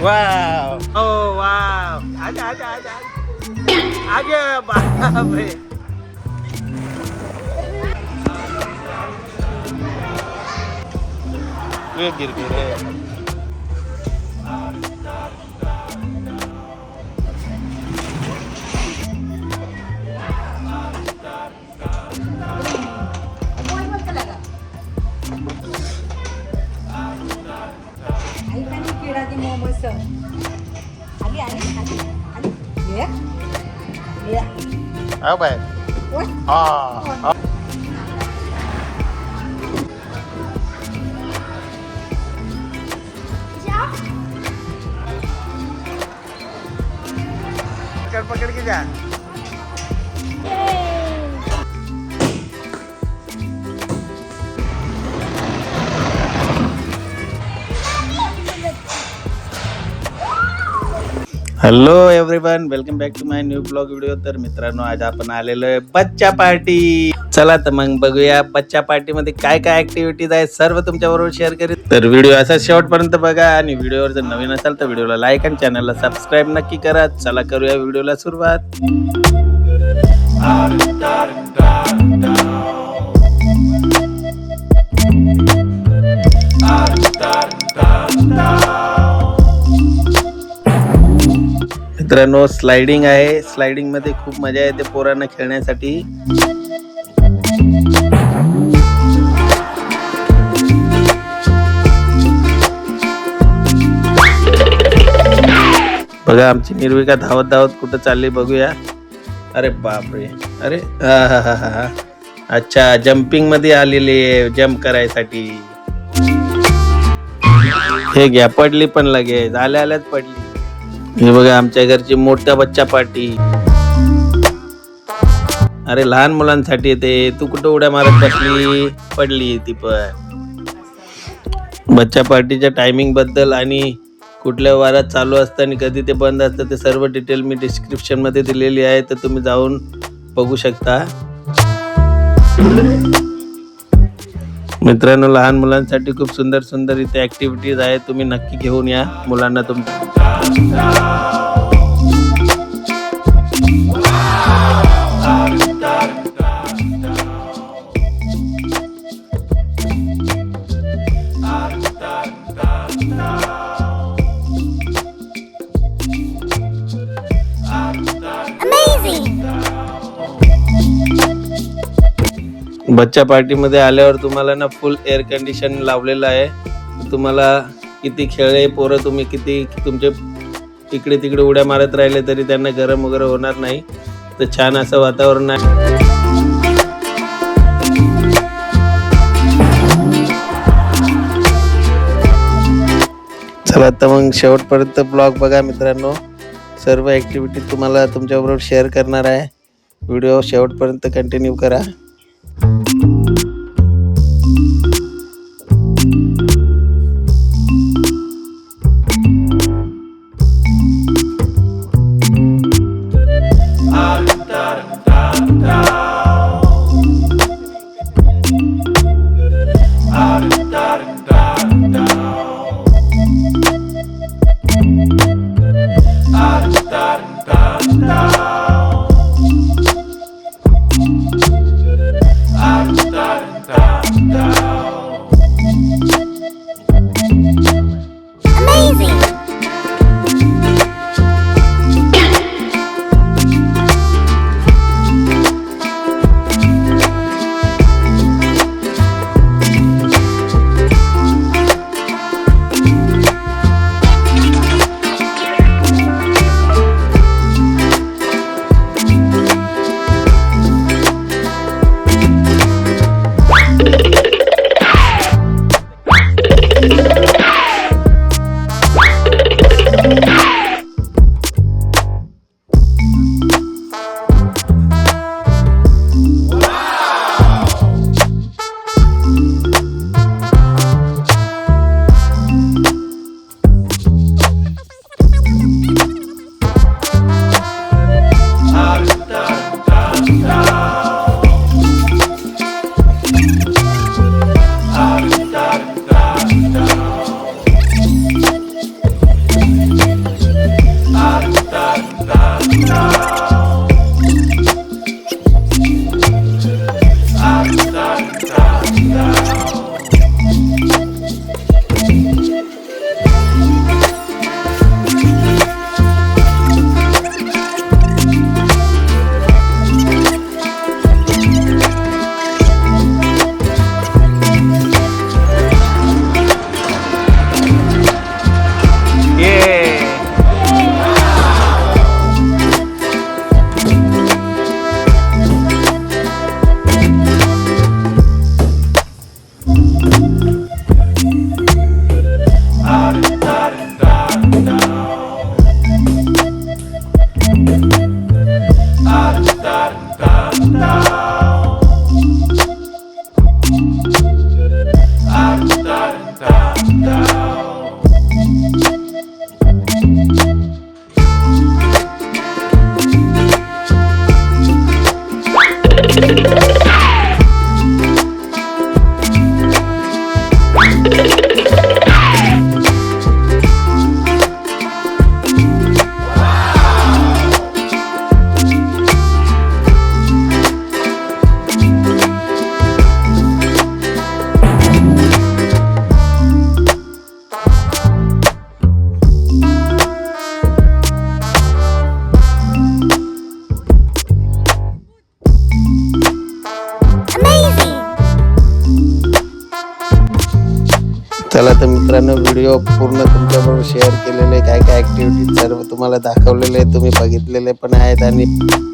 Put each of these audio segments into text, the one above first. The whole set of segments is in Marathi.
वाव ओ वाव आजा आजा आजा आगे बाप रे वे गिर गए आओ भाई हाँ पकड़ के जा hello everyone welcome back to my new blog video. तर मित्रांनो आज आपण आलेलो आहे बच्चा पार्टी. चला तर मग बघूया बच्चा पार्टी मध्ये काय काय ऍक्टिव्हिटीज आहेत सर्व तुमच्या बरोबर शेअर करेन. तर व्हिडिओ असा शेवटपर्यंत बघा आणि व्हिडिओवर जर नवीन असाल तर व्हिडिओला लाईक आणि चॅनलला सबस्क्राईब नक्की करा. चला करूया व्हिडिओला सुरुवात. मित्रांनो स्लाइडिंग आहे. स्लाइडिंग मध्ये खूप मजा येते पोरांना खेळण्यासाठी. बघा आमची निर्विका धावत धावत कुठं चालली बघूया. अरे बापरे अरे हा हा हा हा अच्छा जम्पिंग मध्ये आलेली आहे जम्प करायसाठी. हे घ्या पडली पण लगेच आल्या आल्याच पडली. हे बघा आमच्या घरची मोठा बच्चा पार्टी. अरे लहान मुलांसाठी ते तू कुठं उड्या मारत बसली पडली ती पण. बच्चा पार्टीच्या टायमिंग बद्दल आणि कुठल्या वारात चालू असतं आणि कधी ते बंद असतं ते सर्व डिटेल मी डिस्क्रिप्शन मध्ये दिलेली आहे तर तुम्ही जाऊन बघू शकता. मित्रांनो लहान मुलांसाठी खूप सुंदर सुंदर इथे ऍक्टिव्हिटीज आहेत. तुम्ही नक्की घेऊन या मुलांना तुमच्या. बच्चा पार्टी मध्ये आल्यावर तुम्हाला ना फुल एअर कंडिशन लावलेलं आहे. तुम्हाला किती खेळले पोरं तुम्ही किती तुमचे इकडे तिकडे उड्या मारत राहिले तरी त्यांना गरम वगैरे होणार नाही. तर छान असं वातावरण आहे. चला आता मग शेवटपर्यंत ब्लॉग बघा मित्रांनो. सर्व ऍक्टिव्हिटी तुम्हाला तुमच्याबरोबर शेअर करणार आहे. व्हिडिओ शेवटपर्यंत कंटिन्यू करा. चला तर मित्रांनो, व्हिडिओ पूर्ण तुमच्याबरोबर शेअर केलेले, काय काय ॲक्टिव्हिटी सर्व तुम्हाला दाखवलेले, तुम्ही बघितलेले पण आहेत. आणि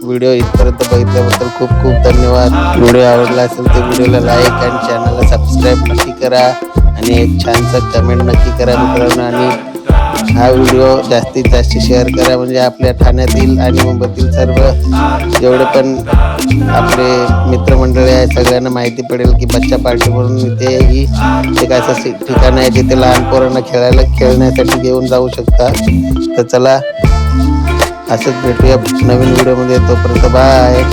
व्हिडिओ इथपर्यंत बघितल्याबद्दल खूप खूप धन्यवाद. व्हिडिओ आवडला असेल तर व्हिडिओला लाईक आणि चॅनलला सबस्क्राईब नक्की करा आणि एक छानसं कमेंट नक्की करा मित्रांनो. आणि हा व्हिडिओ जास्तीत जास्त शेअर करा, म्हणजे आपल्या ठाण्यातील आणि मुंबईतील सर्व जेवढे पण आपले मित्रमंडळी आहे सगळ्यांना माहिती पडेल की बच्चा पार्टी म्हणून इथे ही एक असं ठिकाण आहे जिथे लहान पोरांना खेळण्यासाठी घेऊन जाऊ शकता. तर चला असंच भेटूया नवीन व्हिडिओमध्ये. तोपर्यंत बाय.